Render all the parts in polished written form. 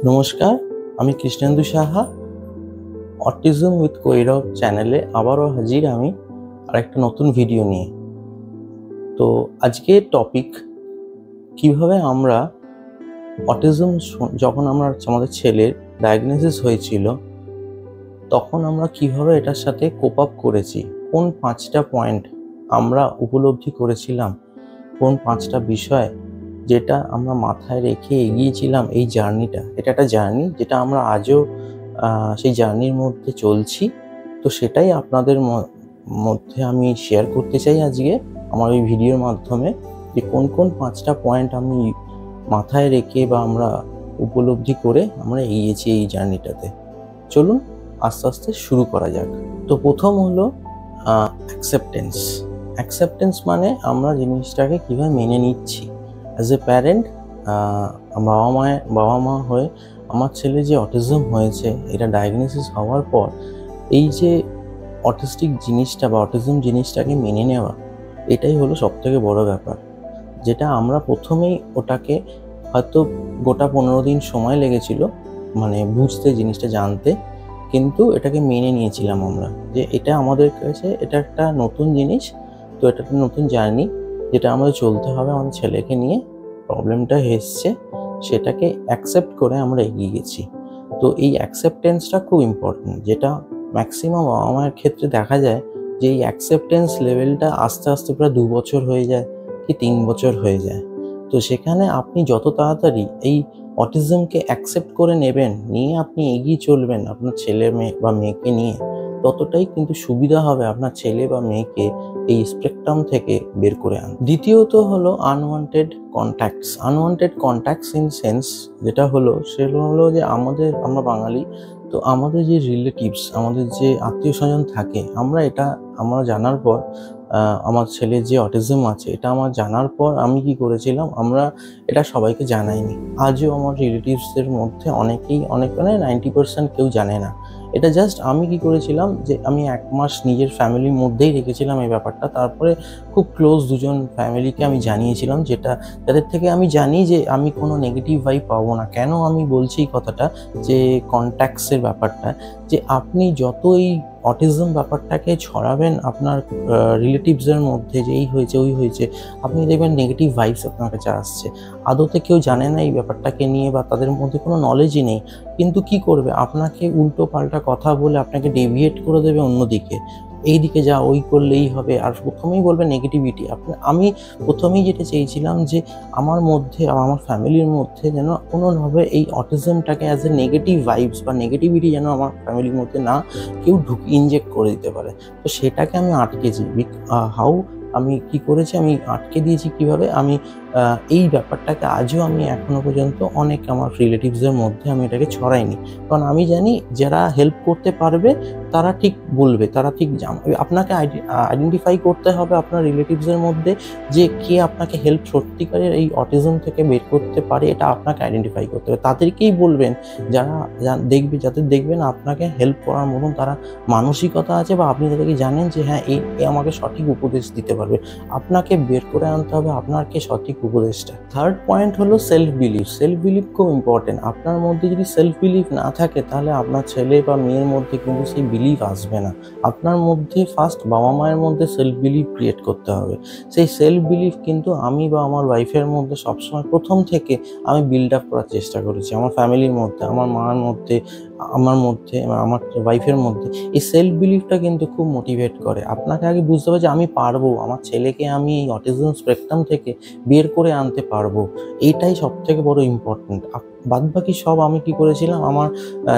নমস্কার, আমি Krishnendu Saha. Autism with Kairav চ্যানেলে আবারও হাজির আমি আরেকটা নতুন ভিডিও নিয়ে। তো আজকের টপিক, কিভাবে আমরা অটিজম যখন আমাদের ছেলের ডায়াগনোসিস হয়েছিল তখন আমরা কিভাবে এটার সাথে কোপ আপ করেছি, কোন 5টা পয়েন্ট আমরা উপলব্ধি করেছিলাম, কোন 5টা বিষয় যেটা আমরা মাথায় রেখে এগিয়েছিলাম। এই জার্নিটা, এটা একটা জার্নি যেটা আমরা আজও সেই জার্নির মধ্যে চলছি। তো সেটাই আপনাদের মধ্যে আমি শেয়ার করতে চাই আজকে আমার এই ভিডিওর মাধ্যমে, যে কোন কোন 5টা পয়েন্ট আমি মাথায় রেখে বা আমরা উপলব্ধি করে আমরা এগিয়েছি এই জার্নিটাতে। চলুন আস্তে আস্তে শুরু করা যাক। তো প্রথম হলো অ্যাকসেপ্টেন্স। অ্যাকসেপ্টেন্স মানে আমরা জিনিসটাকে কীভাবে মেনে নিচ্ছি। অ্যাজ এ প্যারেন্ট, বাবা মা হয়ে আমার ছেলে যে অটিজম হয়েছে, এটা ডায়াগনোসিস হওয়ার পর এই যে অটিস্টিক জিনিসটা বা অটিজম জিনিসটাকে মেনে নেওয়া, এটাই হলো সবথেকে বড় ব্যাপার। যেটা আমরা প্রথমেই ওটাকে হয়তো গোটা 15 দিন সময় লেগেছিল মানে বুঝতে, জিনিসটা জানতে, কিন্তু এটাকে মেনে নিয়েছিলাম আমরা যে এটা আমাদের কাছে এটা একটা নতুন জিনিস। তো এটা একটা নতুন জার্নি যেটা আমাদের চলতে হবে। আমাদের ছেলেকে নিয়ে প্রবলেমটা এসছে, সেটাকে অ্যাকসেপ্ট করে আমরা এগিয়ে গেছি। তো এই অ্যাকসেপ্টেন্সটা খুব ইম্পর্টেন্ট, যেটা ম্যাক্সিমাম বাবা মায়ের ক্ষেত্রে দেখা যায় যে এই অ্যাকসেপ্টেন্স লেভেলটা আস্তে আস্তে প্রায় 2 বছর হয়ে যায় কি 3 বছর হয়ে যায়। তো সেখানে আপনি যত তাড়াতাড়ি এই অটিজমকে অ্যাকসেপ্ট করে নেবেন, নিয়ে আপনি এগিয়ে চলবেন আপনার ছেলে বা মেয়েকে নিয়ে, ততটাই কিন্তু সুবিধা হবে আপনার ছেলে বা মেয়েকে এই স্পেকট্রাম থেকে বের করে আন। দ্বিতীয়ত হলো unwanted contacts. Unwanted contacts in sense যেটা হলো, সেগুলো হলো যে আমরা বাঙালি, তো আমাদের যে রিলেটিভস, আমাদের যে আত্মীয় স্বজন থাকে, আমরা জানার পর আমার ছেলের যে অটিজম আছে এটা আমার জানার পর আমি কি করেছিলাম, আমরা এটা সবাইকে জানাইনি। আজও আমার রিলেটিভসদের মধ্যে অনেক 90% কেউ জানে না। এটা জাস্ট আমি কি করেছিলাম যে আমি 1 মাস নিজের ফ্যামিলির মধ্যেই রেখেছিলাম এই ব্যাপারটা। তারপরে খুব ক্লোজ 2জন ফ্যামিলিকে আমি জানিয়েছিলাম, যাদের থেকে আমি জানি যে আমি কোনো নেগেটিভ ভাইব পাবো না। কেন আমি বলছি এই কথাটা, যে কন্ট্যাক্টসের ব্যাপারটা, যে আপনি যত এই অটিজম ব্যাপারটাকে ছড়াবেন আপনার রিলেটিভসের মধ্যে যে এই হয়েছে ওই হয়েছে, আপনি দেখবেন নেগেটিভ ভাইবস আপনার কাছে আসছে। আদতে কেউ জানে না এই ব্যাপারটাকে নিয়ে বা তাদের মধ্যে কোনো নলেজই নেই, কিন্তু কি করবে, আপনাকে উল্টো পাল্টা কথা বলে আপনাকে ডেভিয়েট করে দেবে অন্যদিকে, এই দিকে যা, ওই করলেই হবে, আর প্রথমেই বলবে নেগেটিভিটি। আমি প্রথমেই যেটা চেয়েছিলাম যে আমার মধ্যে আমার ফ্যামিলির মধ্যে যেন কোনোভাবে এই অটিজমটাকে অ্যাজ এ নেগেটিভ ভাইবস বা নেগেটিভিটি যেন আমার ফ্যামিলির মধ্যে না কেউ ইনজেক্ট করে দিতে পারে। তো সেটাকে আমি আটকেছি। আমি কি করেছি, আমি আটকে দিয়েছি কিভাবে, আমি এই ব্যাপারটাকে আজও আমি এখনো পর্যন্ত অনেক আমার রিলেটিভসদের মধ্যে আমি এটাকে ছড়াইনি। কারণ আমি জানি যারা হেল্প করতে পারবে তারা ঠিক বলবে, তারা ঠিক আপনাকে আইডেন্টিফাই করতে হবে আপনার রিলেটিভসের মধ্যে যে কে আপনাকে হেল্প সত্যিকারের এই অটিজম থেকে বের করতে পারে, এটা আপনাকে আইডেন্টিফাই করতে হবে। তাদেরকেই বলবেন যাদের দেখবেন আপনাকে হেল্প করার মতন তারা মানসিকতা আছে, বা আপনি তাদেরকে জানেন যে হ্যাঁ এ আমাকে সঠিক উপদেশ দিতে পারবে। আপনাকে বের করে আনতে হবে আপনাকে সঠিক উপদেশটা। থার্ড পয়েন্ট হলো সেলফ বিলিফ। সেলফ বিলিফ খুব ইম্পর্টেন্ট। আপনার মধ্যে যদি সেলফ বিলিফ না থাকে তাহলে আপনার ছেলে বা মেয়ের মধ্যে কিন্তু সেই বিলিফ আসবে না। আপনার মধ্যে ফার্স্ট বাবা মায়ের মধ্যে সেলফ বিলিফ ক্রিয়েট করতে হবে। সেই সেলফ বিলিফ কিন্তু আমি বা আমার ওয়াইফের মধ্যে সবসময় প্রথম থেকে আমি বিল্ড আপ করার চেষ্টা করেছি। আমার ফ্যামিলির মধ্যে, আমার মার মধ্যে, আমার ওয়াইফের মধ্যে এই সেলফ বিলিফটা কিন্তু খুব মোটিভেট করে। আপনাকে আগে বুঝতে হবে যে আমি পারবো, আমার ছেলেকে আমি এই অটিজম স্পেকট্রাম থেকে বের করে আনতে পারবো। এইটাই সবথেকে বড় ইম্পর্টেন্ট। বাদবাকি সব আমি কি করেছিলাম,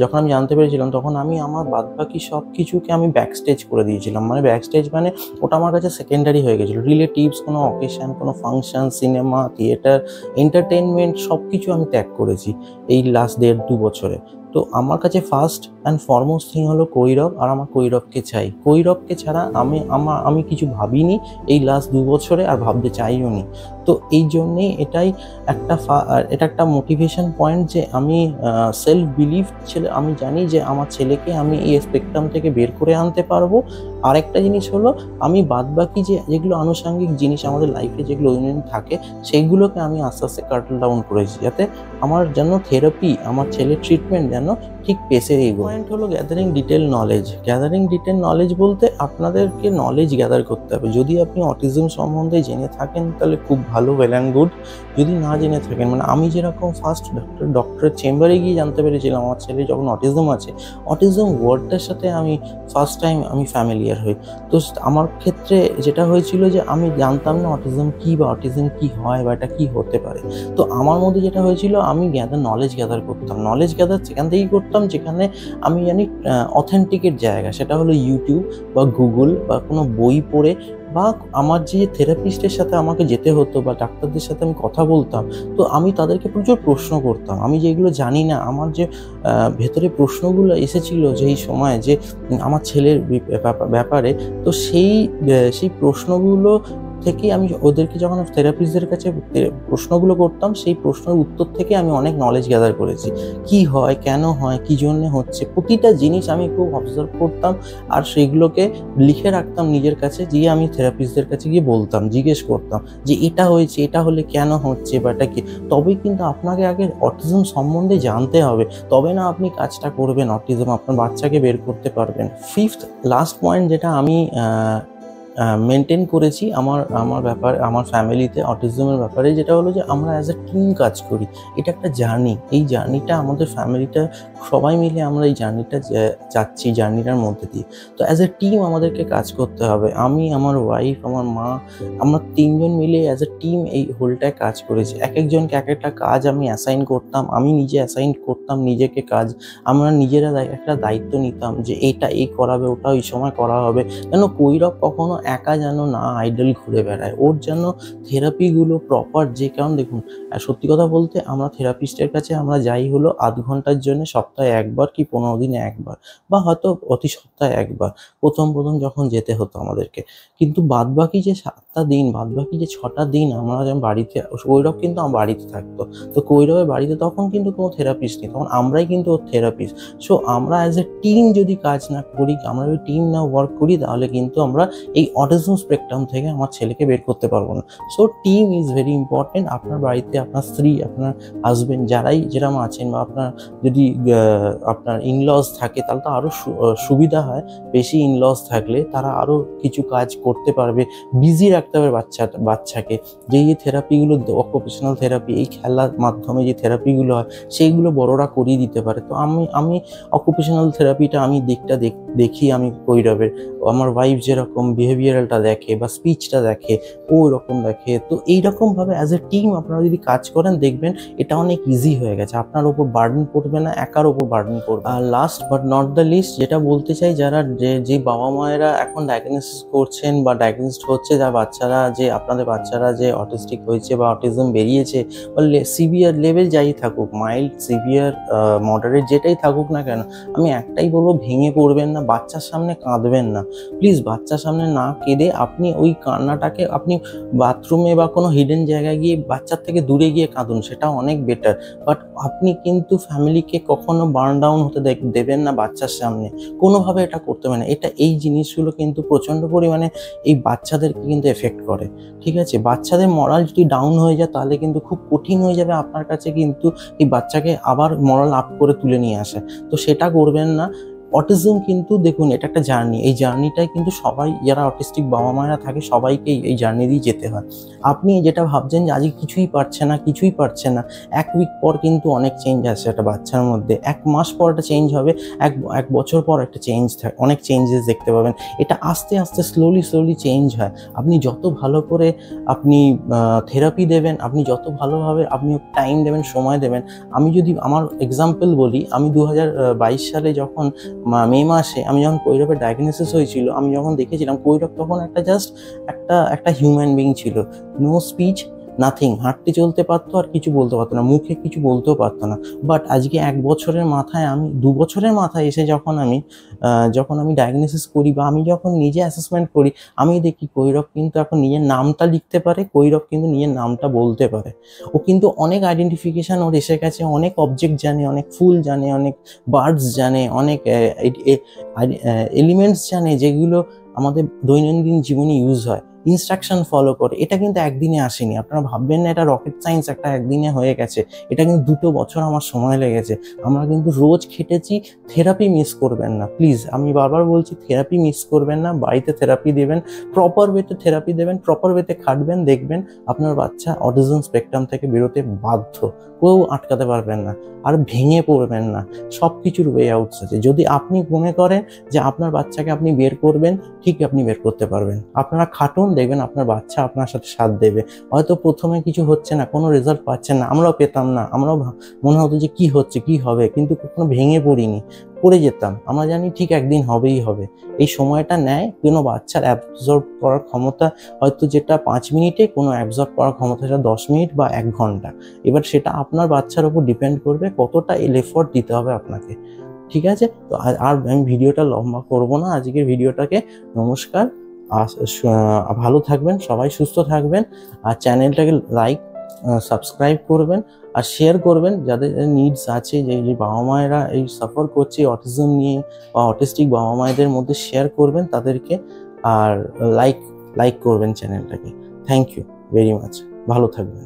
যখন আমি জানতে পেরেছিলাম তখন আমি আমার বাদবাকি সব কিছুকে আমি ব্যাকস্টেজ করে দিয়েছিলাম। ব্যাকস্টেজ মানে ওটা আমার কাছে সেকেন্ডারি হয়ে গেছিলো। রিলেটিভস, কোনো অকেশন, কোনো ফাংশন, সিনেমা, থিয়েটার, এন্টারটেনমেন্ট সব কিছু আমি ত্যাগ করেছি এই লাস্ট 1.5-2 বছরে। তো আমার কাছে ফার্স্ট অ্যান্ড ফরমোস্ট থিং হলো কৈরব, আর আমার কৈরবকে চাই। কৈরবকে ছাড়া আমি কিছু ভাবিনি এই লাস্ট 2 বছরে, আর ভাবতে চাইও নি। তো এই জন্যেই এটা একটা মোটিভেশন পয়েন্ট যে আমি সেলফ বিলিভ আমি জানি যে আমার ছেলেকে আমি এই স্পেকট্রাম থেকে বের করে আনতে পারবো। আরেকটা জিনিস হলো আমি বাদবাকি যেগুলো আনুষঙ্গিক জিনিস আমাদের লাইফে যেগুলো দৈনন্দিন থাকে সেইগুলোকে আমি আস্তে আস্তে কাটল ডাউন করেছি, যাতে আমার যেন থেরাপি, আমার ছেলের ট্রিটমেন্ট যেন ঠিক পেসে এগোয়। পয়েন্ট হলো gathering detail knowledge. Gathering detail knowledge বলতে আপনাদেরকে নলেজ গ্যাদার করতে হবে। যদি আপনি অটিজম সম্বন্ধে জেনে থাকেন তাহলে খুব ভালো, ওয়েল অ্যান্ড গুড। যদি না জেনে থাকেন, মানে আমি যেরকম ফার্স্ট ডক্টরের চেম্বারে গিয়ে জানতে পেরেছিলাম আমার ছেলে যখন অটিজম আছে, অটিজম ওয়ার্ডটার সাথে আমি ফার্স্ট টাইম আমি ফ্যামিলিয়ার হই। তো আমার ক্ষেত্রে যেটা হয়েছিল যে আমি জানতাম না অটিজম কী বা অটিজম কী হয় বা এটা কী হতে পারে। তো আমার মধ্যে যেটা হয়েছিল, আমি নলেজ গ্যাদার করতাম। নলেজ গ্যাদার সেখান থেকেই করতাম যেখানে আমি জানি অথেন্টিকের জায়গা, সেটা হলো ইউটিউব বা গুগল বা কোনো বই পড়ে, বা আমার যে থেরাপিস্টের সাথে আমাকে যেতে হতো বা ডাক্তারদের সাথে আমি কথা বলতাম, তো আমি তাদেরকে প্রচুর প্রশ্ন করতাম। আমি যেগুলো জানি না, আমার যে ভেতরে প্রশ্নগুলো এসেছিল যেই সময় যে আমার ছেলের ব্যাপারে, তো সেই প্রশ্নগুলো থেকেই আমি ওদেরকে যখন থেরাপিস্টদের কাছে প্রশ্নগুলো করতাম, সেই প্রশ্নের উত্তর থেকে আমি অনেক নলেজ গ্যাদার করেছি। কি হয়, কেন হয়, কী জন্যে হচ্ছে, প্রতিটা জিনিস আমি খুব অবজার্ভ করতাম আর সেইগুলোকে লিখে রাখতাম নিজের কাছে, গিয়ে আমি থেরাপিস্টদের কাছে গিয়ে বলতাম, জিজ্ঞেস করতাম যে এটা হয়েছে, এটা হলে কেন হচ্ছে বা এটা কি। তবেই কিন্তু আপনাকে আগে অটিজম সম্বন্ধে জানতে হবে, তবে না আপনি কাজটা করবেন, অটিজম আপনার বাচ্চাকে বের করতে পারবেন। ফিফথ লাস্ট পয়েন্ট যেটা আমি মেনটেন করেছি আমার ফ্যামিলিতে অটিজমের ব্যাপারে, যেটা হলো যে আমরা অ্যাজ এ টিম কাজ করি। এটা একটা জার্নি, এই জার্নিটা আমাদের ফ্যামিলিটা সবাই মিলে আমরা এই জার্নিটা যাচ্ছি, জার্নিটার মধ্যে দিয়ে। তো অ্যাজ এ টিম আমাদেরকে কাজ করতে হবে। আমি, আমার ওয়াইফ, আমার মা, আমরা তিনজন মিলে অ্যাজ এ টিম এই হোলটায় কাজ করেছি। এক একজনকে এক একটা কাজ আমি অ্যাসাইন করতাম, আমি নিজে অ্যাসাইন করতাম নিজেকে কাজ। আমরা নিজেরা একটা দায়িত্ব নিতাম যে এটা এই করাবে, ওটা ওই সময় করা হবে, যেন কৈরব কখনো একা যেন না আইডল ঘুরে বেড়ায়। ওর যেন থেরাপিগুলো প্রপার, যে কারণ দেখুন সত্যি কথা বলতে আমরা থেরাপিস্টের কাছে আমরা যাই হলো আধ ঘন্টার জন্য, সপ্তাহে একবার কি 15 দিনে একবার, বা হয়তো প্রতি সপ্তাহে একবার প্রথম যখন যেতে হতো আমাদেরকে। কিন্তু বাদবাকি যে 7টা দিন, বাদবাকি যে 6টা দিন আমরা যেমন বাড়িতে, কৈরব কিন্তু আমার বাড়িতে থাকতো। তো কৈরবের বাড়িতে তখন কিন্তু কোনো থেরাপিস্ট নেই, তখন আমরাই কিন্তু ওর থেরাপিস্ট। সো আমরা অ্যাজ এ টিম যদি কাজ না করি, আমরা যদি টিম না ওয়ার্ক করি, তাহলে কিন্তু আমরা এই অটিজম স্পেকট্রাম থেকে আমার ছেলেকে বের করতে পারবো না। So team is very important. আপনার বাড়িতে আপনার স্ত্রী, আপনার হাজবেন্ড, যারাই যেরকম আছেন, বা আপনার যদি আপনার ইনলজ থাকে তাহলে তো আরও সুবিধা হয়। বেশি ইনলজ থাকলে তারা আরও কিছু কাজ করতে পারবে, বিজি রাখতে হবে বাচ্চাকে। যে থেরাপিগুলো, অকুপেশনাল থেরাপি, এই খেলার মাধ্যমে যে থেরাপিগুলো হয় সেইগুলো বড়রা করিয়ে দিতে পারে। তো আমি অকুপেশনাল থেরাপিটা আমি দেখি আমি কৈরবের। আমার ওয়াইফ যেরকম বিহেভিয়ারালটা দেখে বা স্পিচটা দেখে, ও ওরকম দেখে। তো এইরকমভাবে অ্যাজ এ টিম আপনারা যদি কাজ করেন, দেখবেন এটা অনেক ইজি হয়ে গেছে, আপনার ওপর বার্ডেন পড়বে না, একার ওপর বার্ডেন পড়বে। আর last but not the least যেটা বলতে চাই, যারা যে বাবা মায়েরা এখন ডায়াগনোসিস করছেন বা ডায়াগনোসিসড হচ্ছে, আপনাদের বাচ্চারা যে অটিস্টিক হয়েছে বা অটিজম বেরিয়েছে, বা সিভিয়ার লেভেল যাই থাকুক, মাইল্ড, সিভিয়ার, মডারেট, যেটাই থাকুক না কেন, আমি একটাই বলবো, ভেঙে পড়বেন না, বাচ্চার সামনে কাঁদবেন না প্লিজ। বাচ্চার সামনে না কেঁদে আপনি ওই কান্নাটাকে আপনি বাথরুমে বা কোনো হিডেন জায়গায় গিয়ে বাচ্চার থেকে দূরে গিয়ে কাঁদুন, সেটা অনেক বেটার। বাট আপনি কিন্তু ফ্যামিলিকে কখনো বার্ন ডাউন হতে দেবেন না বাচ্চার সামনে, কোনোভাবে এটা করতে হবে না। এই জিনিসগুলো কিন্তু প্রচণ্ড পরিমাণে এই বাচ্চাদেরকে কিন্তু এফেক্ট করে, ঠিক আছে? বাচ্চাদের মরাল যদি ডাউন হয়ে যায়, তাহলে কিন্তু খুব কঠিন হয়ে যাবে আপনার কাছে কিন্তু এই বাচ্চাকে আবার মরাল আপ করে তুলে নিয়ে আসে। তো সেটা করবেন না। অটিজম কিন্তু দেখুন, এটা একটা জার্নি। এই জার্নিটাই কিন্তু সবাই, যারা অটিস্টিক বাবা মায়েরা থাকে, সবাইকেই এই জার্নি দিয়ে যেতে হয়। আপনি যেটা ভাবছেন যে আজকে কিছুই পারছে না, 1 উইক পর কিন্তু অনেক চেঞ্জ আসে একটা বাচ্চার মধ্যে। 1 মাস পর একটা চেঞ্জ হবে, এক বছর পর একটা চেঞ্জ থাকে, অনেক চেঞ্জেস দেখতে পাবেন। এটা আস্তে আস্তে স্লোলি চেঞ্জ হয়। আপনি যত ভালো করে আপনি থেরাপি দেবেন, আপনি যত ভালোভাবে আপনি টাইম দেবেন, সময় দেবেন। আমি যদি আমার এক্সাম্পল বলি, আমি 2022 সালে যখন মে মাসে আমি যখন কৈরবের ডায়াগনোসিস হয়েছিল, আমি যখন দেখেছিলাম কৈরব তখন একটা হিউম্যান বিং ছিল, নো স্পিচ, নাথিং, হাঁটতে চলতে পারতো আর কিছু বলতে পারতো না, মুখে কিছু বলতেও পারতো না। বাট আজকে 1 বছরের মাথায়, আমি 2 বছরের মাথায় এসে যখন আমি ডায়াগনোসিস করি বা আমি যখন নিজে অ্যাসেসমেন্ট করি, আমি দেখি কৈরব কিন্তু এখন নিজের নামটা লিখতে পারে, কৈরব কিন্তু নিজের নামটা বলতে পারে। ও কিন্তু অনেক আইডেন্টিফিকেশান ওর এসে গেছে, অনেক অবজেক্ট জানে, অনেক ফুল জানে, অনেক বার্ডস জানে, অনেক এলিমেন্টস জানে, যেগুলো আমাদের দৈনন্দিন জীবনে ইউজ হয়, ইনস্ট্রাকশন ফলো করে, এটা কিন্তু একদিনে আসেনি। আপনারা ভাববেন না এটা রকেট সায়েন্স একটা একদিনে হয়ে গেছে। এটা কিন্তু 2 বছর আমার সময় লেগেছে। আমরা কিন্তু রোজ খেটেছি। থেরাপি মিস করবেন না প্লিজ, আমি বারবার বলছি, থেরাপি মিস করবেন না। বাড়িতে থেরাপি দেবেন, প্রপার ওয়েতে থেরাপি দেবেন, প্রপার ওয়েতে খাটবেন, দেখবেন আপনার বাচ্চা অটিজম স্পেকট্রাম থেকে বেরোতে বাধ্য, কেউ আটকাতে পারবেন না। আর ভেঙে পড়বেন না, সব কিছুর ওয়ে আউটস আছে। যদি আপনি মনে করেন যে আপনার বাচ্চাকে আপনি বের করবেন, ঠিক আপনি বের করতে পারবেন। আপনারা খাটুন, দেখবেন আপনার বাচ্চা আপনার সাথে সাথ দেবে। হয়তো প্রথমে কিছু হচ্ছে না, কোনো রেজাল্ট পাচ্ছেন না, আমরাও পেতাম না, আমরাও মনে হতো যে কি হচ্ছে কি হবে, কিন্তু কখনো ভেঙে পড়িনি, পড়ে যেতাম। আমরা জানি ঠিক একদিন হবেই হবে। এই সময়টা নেয় কোনো বাচ্চার অ্যাবজর্ব করার ক্ষমতা, হয়তো যেটা 5 মিনিটে, কোনো অ্যাবজর্ব করার ক্ষমতা সেটা 10 মিনিট বা 1 ঘন্টা। এবার সেটা আপনার বাচ্চার উপর ডিপেন্ড করবে কতটা এফোর্ট দিতে হবে আপনাকে। ঠিক আছে, তো আর আমি ভিডিওটা লম্বা করব না আজকের ভিডিওটাকে। নমস্কার, ভালো থাকবেন সবাই, সুস্থ থাকবেন। আর চ্যানেলটাকে লাইক সাবস্ক্রাইব করবেন আর শেয়ার করবেন যাদের নিডস আছে, যে বাবা মায়েরা এই সাফার করছে অটিজম নিয়ে বা অটিস্টিক বাবা মায়েদের মধ্যে শেয়ার করবেন তাদেরকে। আর লাইক করবেন চ্যানেলটাকে। থ্যাংক ইউ ভেরি মাচ, ভালো থাকবেন।